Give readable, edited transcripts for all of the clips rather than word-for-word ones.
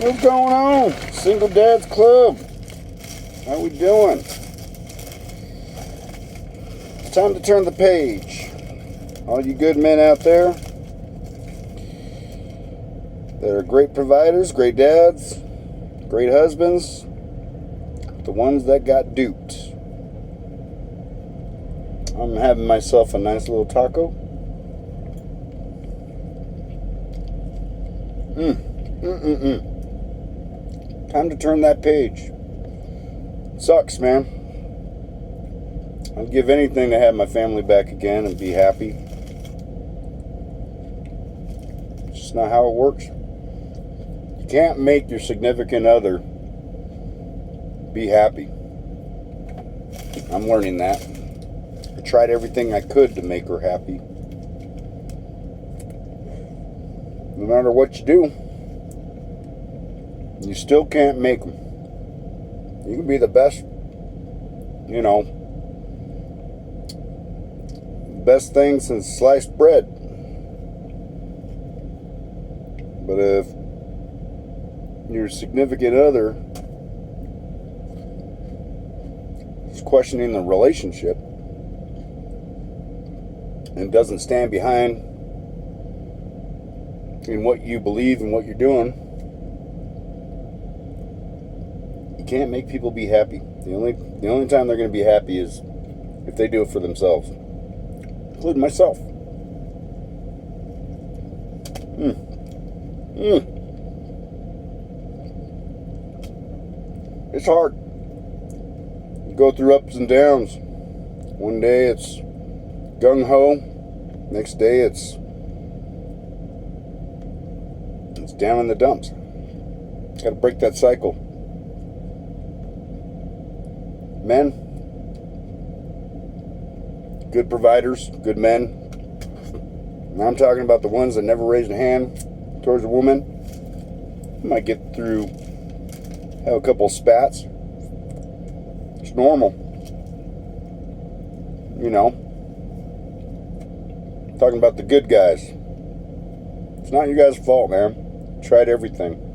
What's going on? Single Dads Club. How we doing? It's time to turn the page. All you good men out there that are great providers, great dads, great husbands, the ones that got duped. I'm having myself a nice little taco. Time to turn that page. Sucks, man. I'd give anything to have my family back again and be happy. It's just not how it works. You can't make your significant other be happy. I'm learning that. I tried everything I could to make her happy. No matter what you do, you still can't make them. You can be the best, best thing since sliced bread. But if your significant other is questioning the relationship and doesn't stand behind in what you believe and what you're doing, you can't make people be happy. The only time they're going to be happy is if they do it for themselves, including myself. It's hard. You go through ups and downs. One day it's gung-ho. Next day it's down in the dumps. Got to break that cycle. Men, good providers, good men. And I'm talking about the ones that never raised a hand towards a woman. You might get through, have a couple of spats. It's normal. Talking about the good guys. It's not your guys' fault, man. Tried everything.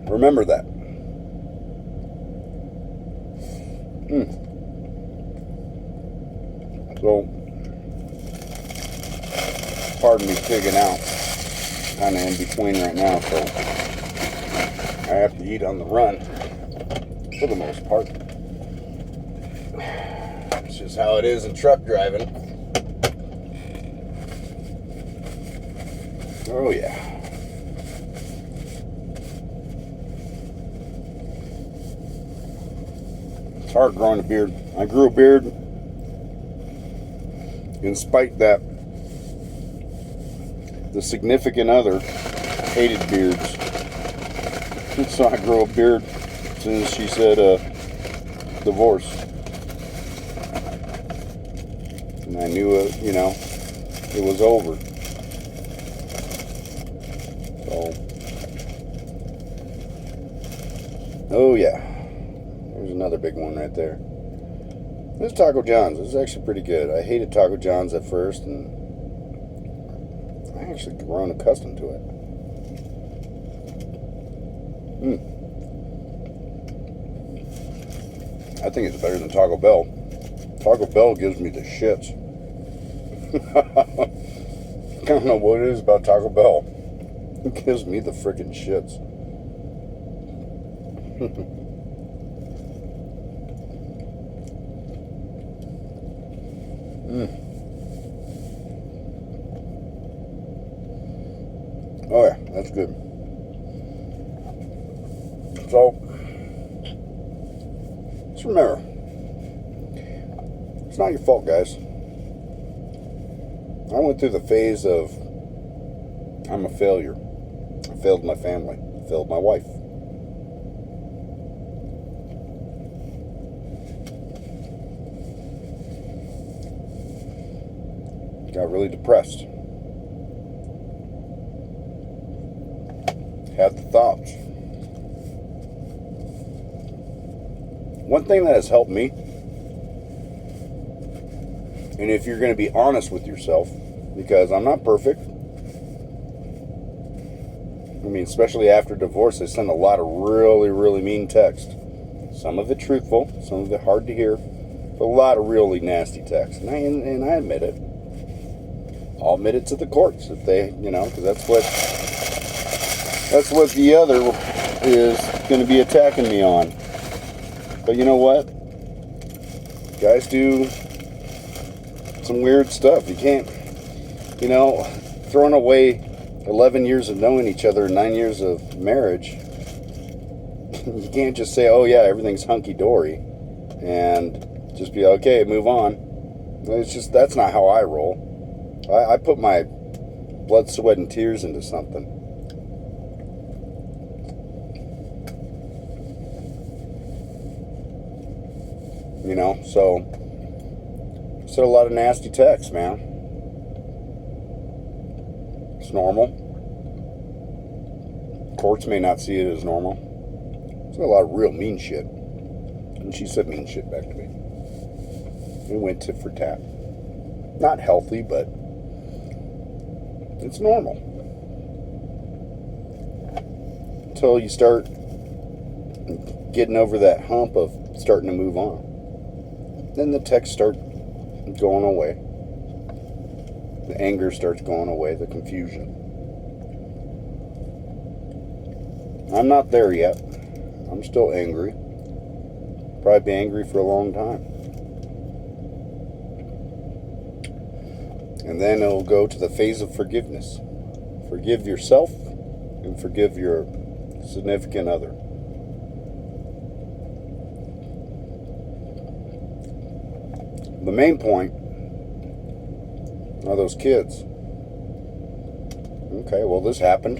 Remember that. So, pardon me pigging out. Kind of in between right now, so I have to eat on the run for the most part. It's just how it is in truck driving. Oh yeah. It's hard growing a beard. I grew a beard in spite that the significant other hated beards. So I grew a beard as soon as she said divorce. And I knew it was over. So, oh yeah. There's another big one right there. This is Taco John's. This is actually pretty good. I hated Taco John's at first, and I actually grown accustomed to it. I think it's better than Taco Bell. Taco Bell gives me the shits. I don't know what it is about Taco Bell. It gives me the freaking shits. Oh yeah, that's good. So, just remember, it's not your fault, guys. I went through the phase of I'm a failure. I failed my family. I failed my wife. Got really depressed. Had the thoughts. One thing that has helped me, and if you're going to be honest with yourself, because I'm not perfect. I mean, especially after divorce, I send a lot of really, really mean text. Some of it truthful, some of it hard to hear, but a lot of really nasty text. And I admit it. I'll admit it to the courts if they, because that's what the other is going to be attacking me on. But you know what? Guys do some weird stuff. You can't, throwing away 11 years of knowing each other, 9 years of marriage, you can't just say, oh yeah, everything's hunky-dory, and just be okay, move on. It's just, that's not how I roll. I put my blood, sweat, and tears into something. So a lot of nasty texts, man. It's normal. Courts may not see it as normal. There's a lot of real mean shit. And she said mean shit back to me. We went tit for tat. Not healthy, but it's normal. Until you start getting over that hump of starting to move on. Then the texts start going away. The anger starts going away, the confusion. I'm not there yet. I'm still angry. Probably be angry for a long time. And then it'll go to the phase of forgiveness. Forgive yourself and forgive your significant other. The main point are those kids. Okay, well, this happened.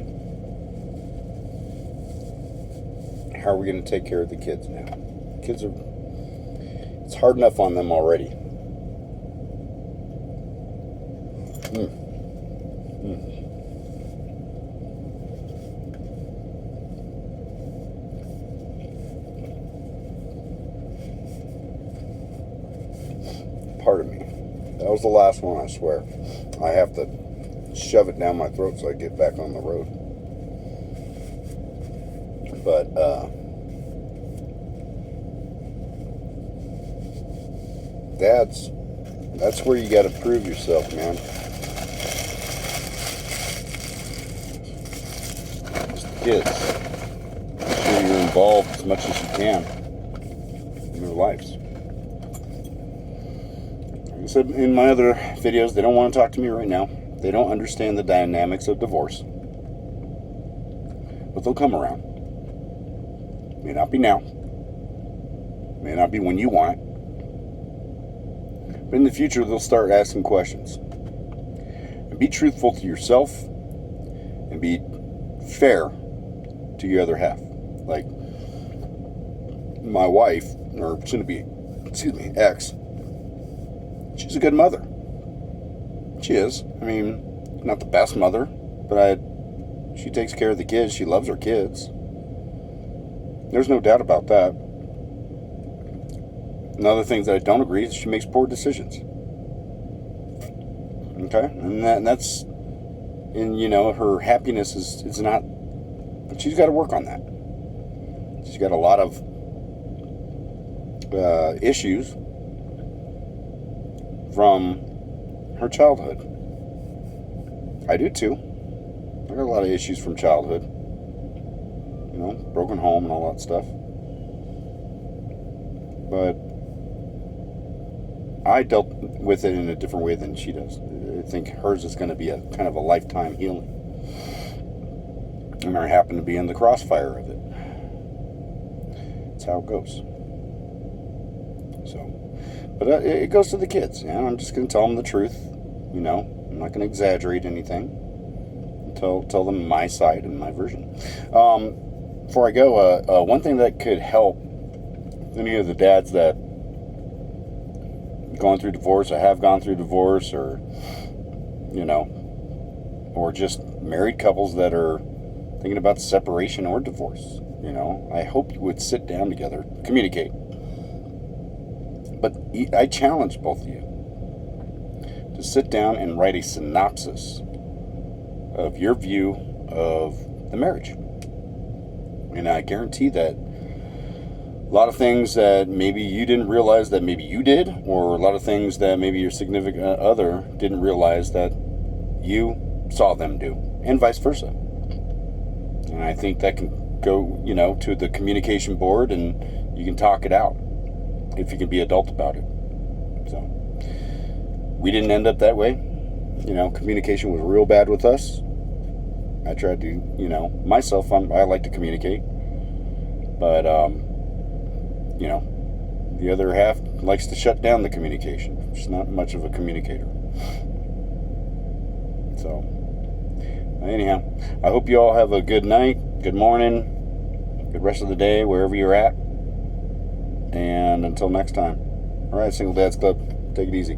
How are we going to take care of the kids now? Kids are, it's hard enough on them already. Pardon me. That was the last one, I swear. I have to shove it down my throat so I get back on the road. But, dads, that's where you got to prove yourself, man. Just the kids. Make sure you're involved as much as you can in their lives. Like I said in my other videos, they don't want to talk to me right now. They don't understand the dynamics of divorce. But they'll come around. May not be now. May not be when you want it. But in the future, they'll start asking questions. And be truthful to yourself and be fair to your other half. Like my wife, or soon to be, ex, she's a good mother. She is. I mean, not the best mother, but she takes care of the kids. She loves her kids. There's no doubt about that. Another thing that I don't agree is she makes poor decisions. Okay? And that's, and her happiness is not, she's got to work on that. She's got a lot of issues from her childhood. I do too. I got a lot of issues from childhood. Broken home and all that stuff. But I dealt with it in a different way than she does. I think hers is going to be a kind of a lifetime healing. And I happen to be in the crossfire of it. That's how it goes. So, but it goes to the kids. I'm just going to tell them the truth. I'm not going to exaggerate anything. Tell them my side and my version. Before I go, one thing that could help any of the dads that going through divorce, or have gone through divorce, or or just married couples that are thinking about separation or divorce, I hope you would sit down together, communicate. But I challenge both of you to sit down and write a synopsis of your view of the marriage. And I guarantee that a lot of things that maybe you didn't realize that maybe you did, or a lot of things that maybe your significant other didn't realize that you saw them do, and vice versa. And I think that can go, to the communication board, and you can talk it out if you can be adult about it. So we didn't end up that way. Communication was real bad with us. I tried to, myself, I like to communicate, but the other half likes to shut down the communication. She's not much of a communicator. So, anyhow, I hope you all have a good night, good morning, good rest of the day, wherever you're at. And until next time. All right, Single Dads Club, take it easy.